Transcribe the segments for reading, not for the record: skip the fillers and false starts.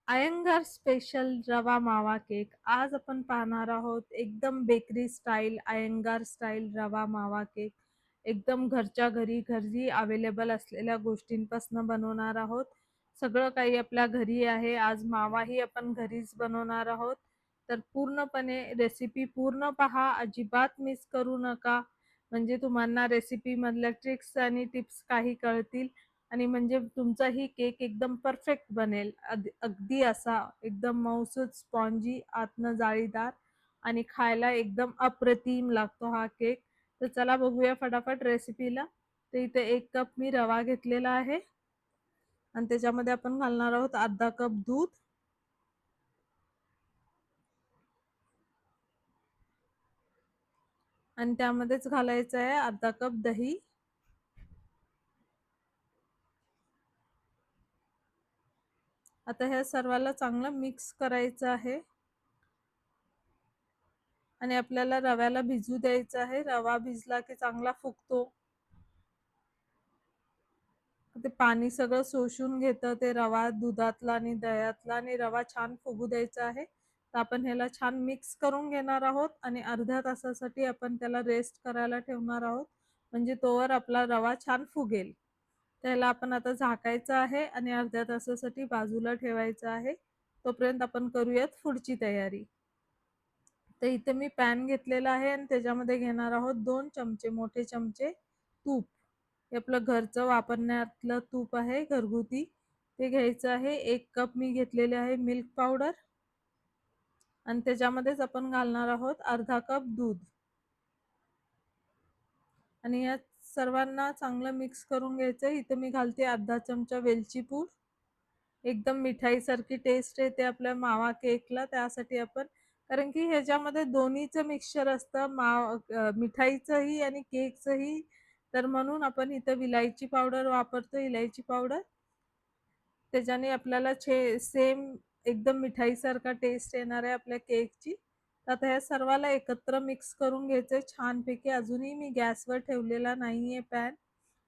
Iyengar special रवा मावा cake. आज आपण पाहणार आहोत एकदम बेकरी स्टाईल अयंगार स्टाईल रवा मावा केक. एकदम घरच्या घरी घरी अवेलेबल असलेल्या गोष्टींपासून बनवणार आहोत. सगळं काही आपल्या घरी आहे. आज मावाही आपण घरीच बनवणार आहोत. तर पूर्णपणे रेसिपी पूर्ण पहा, अजिबात मिस करू नका. म्हणजे तुम्हाला रेसिपी मधल्या ट्रिक्स आणि टिप्स काही कळतील आणि म्हणजे तुमचाही केक एकदम परफेक्ट बनेल. अगदी असा एकदम मऊसूत स्पॉन्जी, आतनं जाळीदार आणि खायला एकदम अप्रतिम लागतो हा केक. तर चला बघूया फटाफट रेसिपीला. तर इथे 1 कप मी रवा घेतलेला आहे आणि त्याच्यामध्ये आपण घालणार आहोत अर्धा कप दूध आणि त्यामध्येच घालायचं आहे अर्धा कप दही. आता ह्या सर्वाला चांगलं मिक्स करायचं आहे आणि आपल्याला रव्याला भिजू द्यायचं आहे. रवा भिजला की चांगला फुगतो. ते पाणी सगळं शोषून घेतं ते रवा दुधातला आणि दह्यातला आणि रवा छान फुगू द्यायचा आहे. तर आपण ह्याला छान मिक्स करून घेणार आहोत आणि अर्ध्या तासासाठी आपण त्याला रेस्ट करायला ठेवणार आहोत. म्हणजे तोवर आपला रवा छान फुगेल. त्याला आपण आता झाकायचं आहे आणि अर्ध्या तासासाठी बाजूला ठेवायचं आहे. तोपर्यंत आपण करूयात पुढची तयारी. तर इथे मी पॅन घेतलेला आहे आणि त्याच्यामध्ये घेणार आहोत 2 चमचे, मोठे चमचे तूप. हे आपलं घरचं वापरण्यातलं तूप आहे घरगुती. ते घ्यायचं आहे. 1 कप मी घेतलेले आहे मिल्क पावडर आणि त्याच्यामध्येच आपण घालणार आहोत अर्धा कप दूध आणि या सर्वांना चांगलं मिक्स करून घ्यायचं. इथे मी घालते अर्धा चमचा वेलची पूड. एकदम मिठाईसारखी टेस्ट येते आपल्या मावा केकला. त्यासाठी आपण, कारण की ह्याच्यामध्ये दोन्हीचं मिक्सचर असतं, मिठाईचंही आणि केकचंही. तर म्हणून आपण इथं विलायची पावडर वापरतो, इलायची पावडर. त्याच्याने आपल्याला सेम एकदम मिठाईसारखा टेस्ट येणार आहे आपल्या केकची. तर आता ह्या सर्वाला एकत्र मिक्स करून घ्यायचंय छानपैकी. अजूनही मी गॅसवर ठेवलेला नाहीये पॅन.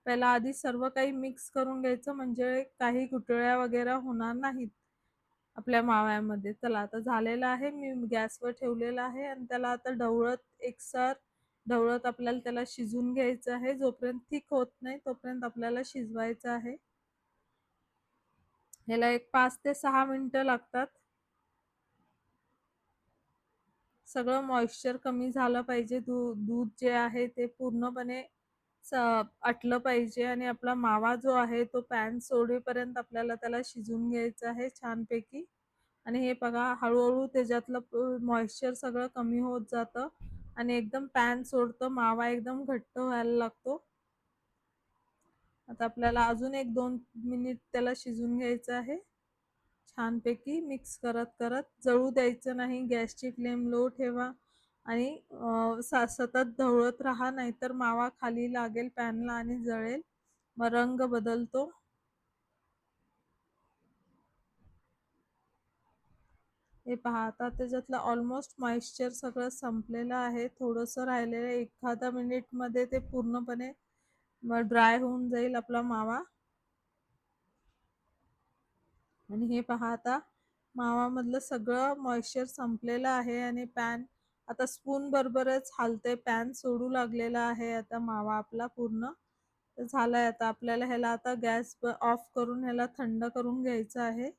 पहिला आधी सर्व काही मिक्स करून घ्यायचं म्हणजे काही गुठळ्या वगैरे होणार नाहीत आपल्या माव्यामध्ये. चला आता झालेलं आहे. मी गॅसवर ठेवलेला आहे आणि त्याला आता एकसार ढवळत आपल्याला त्याला शिजून घ्यायचं आहे. जोपर्यंत थिक होत नाही तोपर्यंत आपल्याला शिजवायचं आहे. ह्याला एक 5 ते 6 मिनिटं लागतात. सगळं मॉइश्चर कमी झालं पाहिजे. दूध जे आहे ते पूर्णपणे आटलं पाहिजे आणि आपला मावा जो आहे तो पॅन सोडेपर्यंत आपल्याला त्याला शिजून घ्यायचं आहे छानपैकी. आणि हे बघा हळूहळू त्याच्यातलं मॉइश्चर सगळं कमी होत जातं आणि एकदम पॅन सोडतं. मावा एकदम घट्ट व्हायला लागतो. आता आपल्याला अजून 1-2 मिनिट त्याला शिजून घ्यायचं आहे. छानपैकी मिक्स करत करत, जळू द्यायचं नाही. गॅसची फ्लेम लो ठेवा आणि सतत ढवळत राहा, नाहीतर मावा खाली लागेल पॅनला आणि जळेल. मग रंग बदलतो. हे पहा आता त्याच्यातलं ऑलमोस्ट मॉइश्चर सगळं संपलेलं आहे. थोडंसं राहिलेलं आहे. एखादा मिनिटमध्ये ते पूर्णपणे ड्राय होऊन जाईल आपला मावा. आणि हे पहा आता मावामधलं सगळं मॉइश्चर संपलेलं आहे आणि पॅन आता स्पून बरोबरच हालते. पॅन सोडू लागलेला आहे आता मावा आपला पूर्ण. तर झालाय. आता आपल्याला ह्याला आता गॅस ऑफ करून ह्याला थंड करून घ्यायचं आहे.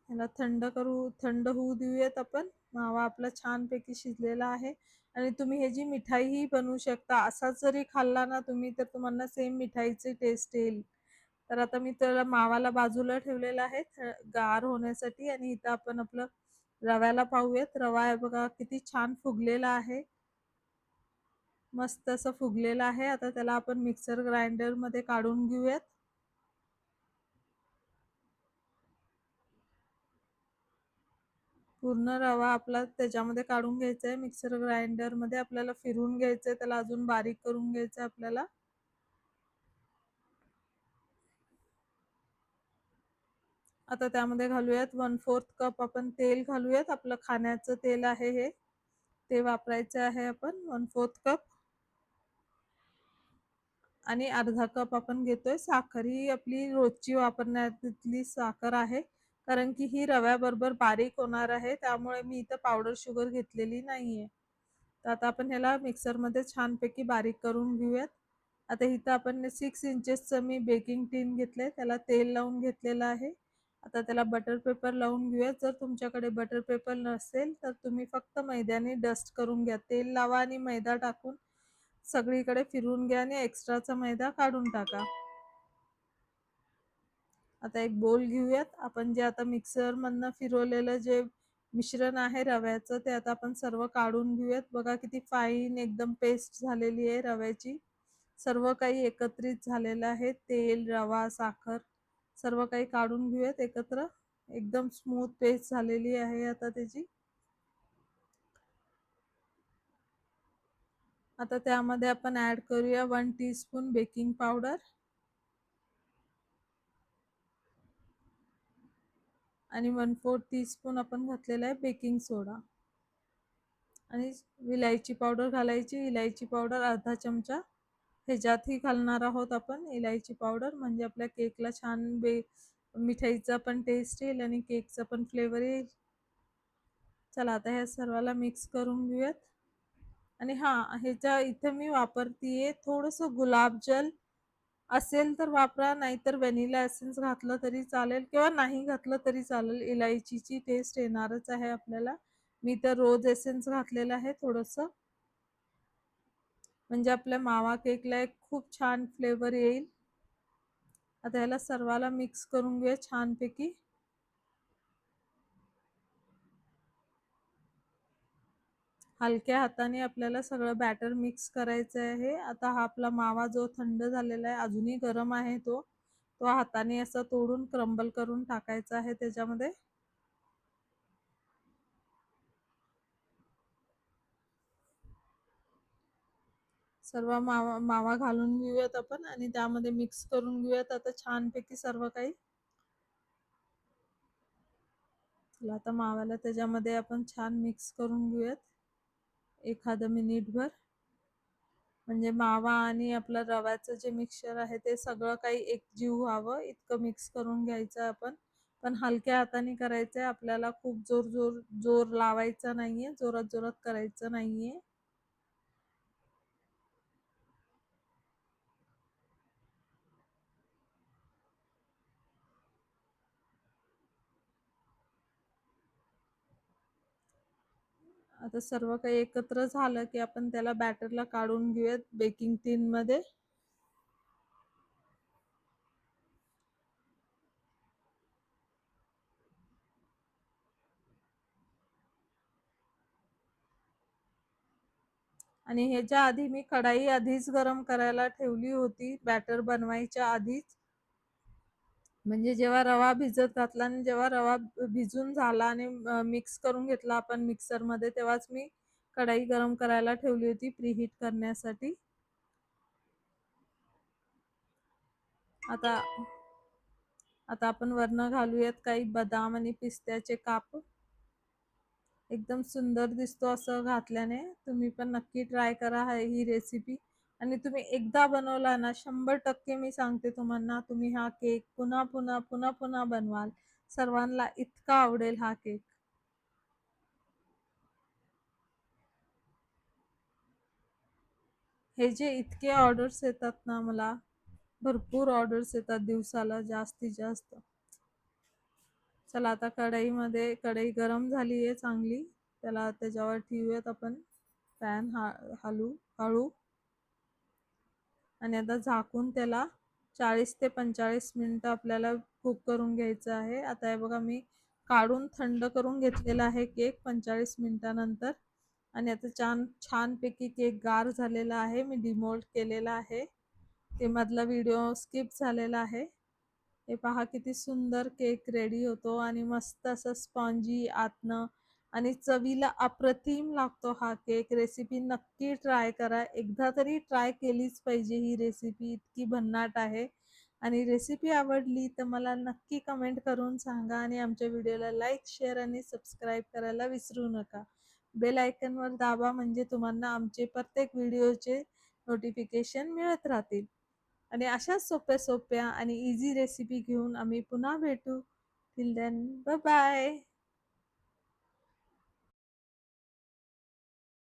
ह्याला थंड होऊ देऊयात आपण. मावा आपला छानपैकी शिजलेला आहे आणि तुम्ही ह्याची मिठाईही बनवू शकता. असाच जरी खाल्ला ना तुम्ही तर तुम्हाला सेम मिठाईची टेस्ट येईल. तर आता मी त्याला मावाला बाजूला ठेवलेला आहे गार होण्यासाठी आणि इथं आपण आपलं रव्याला पाहूयात. रवा आहे बघा किती छान फुगलेला आहे. मस्त असं फुगलेलं आहे. आता त्याला आपण मिक्सर ग्राइंडरमध्ये काढून घेऊयात. पूर्ण रवा आपला त्याच्यामध्ये काढून घ्यायचा आहे. मिक्सर ग्राइंडरमध्ये आपल्याला फिरवून घ्यायचं आहे. त्याला अजून बारीक करून घ्यायचं आहे आपल्याला. आता त्यामध्ये घालूयात 1/4 कप आपण तेल घालूयात. आपलं खाण्याचं तेल आहे हे. ते वापरायचं आहे आपण 1/4 कप. आणि अर्धा कप आपण घेतोय साखर. ही आपली रोजची वापरण्यातली साखर आहे. कारण की ही रव्याबरोबर बारीक होणार आहे, त्यामुळे मी इथं पावडर शुगर घेतलेली नाहीये. तर आता आपण ह्याला मिक्सरमध्ये छानपैकी बारीक करून घेऊयात. आता इथं आपण 6 इंचेसचं मी बेकिंग टिन घेतलंय, त्याला तेल लावून घेतलेलं आहे. आता त्याला बटर पेपर लावून घेऊयात. जर तुमच्याकडे बटर पेपर नसेल तर तुम्ही फक्त मैद्याने डस्ट करून घ्या. तेल लावा आणि मैदा टाकून सगळीकडे फिरवून घ्या आणि एक्स्ट्राचा मैदा काढून टाका. आता एक बोल घेऊयात. आपण जे आता मिक्सर मधनं फिरवलेलं जे मिश्रण आहे रव्याचं, ते आता आपण सर्व काढून घेऊयात. बघा किती फाईन एकदम पेस्ट झालेली आहे रव्याची. सर्व काही एकत्रित झालेलं आहे. तेल, रवा, साखर सर्व काही काढून घेऊयात एकत्र. एकदम स्मूथ पेस्ट झालेली आहे आता त्याची. आता त्यामध्ये आपण ऍड करूया 1 टीस्पून बेकिंग पावडर आणि 1/4 टीस्पून आपण घातलेला आहे बेकिंग सोडा आणि विलायची पावडर घालायची. इलायची पावडर अर्धा चमचा ह्याच्यातही घालणार आहोत आपण इलायची पावडर, म्हणजे आपल्या केकला छान मिठाईचा पण टेस्ट येईल आणि केकचा पण फ्लेवर येईल. चला आता ह्या सर्वाला मिक्स करून घेऊयात. आणि हा ह्याच्या इथे मी वापरतीये थोडंसं गुलाबजल. असेल तर वापरा, नाहीतर व्हॅनिला एसेन्स घातलं तरी चालेल किंवा नाही घातलं तरी चालेल. इलायचीची टेस्ट येणारच आहे आपल्याला. मी तर रोज एसेन्स घातलेलं आहे थोडंसं, म्हणजे आपल्या मावा केकला एक खूप छान फ्लेवर येईल. आता याला सर्वाला मिक्स करून घेऊया छानपैकी. हलक्या हाताने आपल्याला सगळं बॅटर मिक्स करायचं आहे. आता हा आपला मावा जो थंड झालेला आहे, अजूनही गरम आहे तो तो हाताने असं तोडून क्रम्बल करून टाकायचा आहे त्याच्यामध्ये. सर्व मावा मावा घालून घेऊयात आपण आणि त्यामध्ये मिक्स करून घेऊयात आता छानपैकी सर्व काही. चला आता माव्याला त्याच्यामध्ये आपण छान मिक्स करून घेऊयात एखादं मिनिटभर. म्हणजे मावा आणि आपलं रव्याचं जे मिक्सचर आहे ते सगळं काही एकजीव व्हावं इतकं मिक्स करून घ्यायचं आपण. पण हलक्या हाताने करायचंय आपल्याला, खूप जोर लावायचा नाहीये, जोरात जोरात करायचं नाहीये. आता सर्व काही एकत्र झालं की आपण त्याला बॅटरला काढून घेऊयात बेकिंग टिन मध्ये. आणि ह्याच्या आधी मी कढाई आधीच गरम करायला ठेवली होती बॅटर बनवायच्या आधीच. म्हणजे जेव्हा रवा भिजत घातला आणि जेव्हा रवा भिजून झाला आणि मिक्स करून घेतला आपण मिक्सर मध्ये, तेव्हाच मी कढाई गरम करायला ठेवली होती प्रीहीट करण्यासाठी. आता आता आपण वरनं घालूयात काही बदाम आणि पिस्त्याचे काप. एकदम सुंदर दिसतो असं घातल्याने. तुम्ही पण नक्की ट्राय करा ही रेसिपी. आणि तुम्ही एकदा बनवला ना, 100% मी सांगते तुम्हाला, तुम्ही हा केक पुन्हा पुन्हा पुन्हा पुन्हा बनवाल. सर्वांना इतका आवडेल हा केक. हे जे इतके ऑर्डर्स येतात ना मला, भरपूर ऑर्डर्स येतात दिवसाला जास्तीत जास्त. चला आता कढई गरम झाली आहे चांगली, त्याला त्याच्यावर ठेवूयात आपण पॅन हळू. आणि आता झाकून त्याला 40 ते 45 मिनिटं आपल्याला कुक करून घ्यायचं आहे. आता हे बघा मी काढून थंड करून घेतलेला आहे केक 45 मिनिटानंतर. आणि आता छानपैकी केक गार झालेला आहे. मी डिमोल्ड केलेला आहे, ते मधला व्हिडिओ स्किप झालेला आहे. हे पहा किती सुंदर केक रेडी होतो आणि मस्त असं स्पॉन्जी आतनं आणि चवीला अप्रतिम लागतो हा केक. रेसिपी नक्की ट्राय करा, एकदा तरी ट्राय केलीच पाहिजे ही रेसिपी, इतकी भन्नाट आहे. आणि रेसिपी आवडली तर मला नक्की कमेंट करून सांगा आणि आमच्या व्हिडिओला लाईक, शेअर आणि सबस्क्राईब करायला विसरू नका. बेल आयकॉनवर दाबा म्हणजे तुम्हाला आमचे प्रत्येक व्हिडिओचे नोटिफिकेशन मिळत राहतील. आणि अशाच सोप्या-सोप्या आणि ईझी रेसिपी घेऊन आम्ही पुन्हा भेटू. Till then bye bye.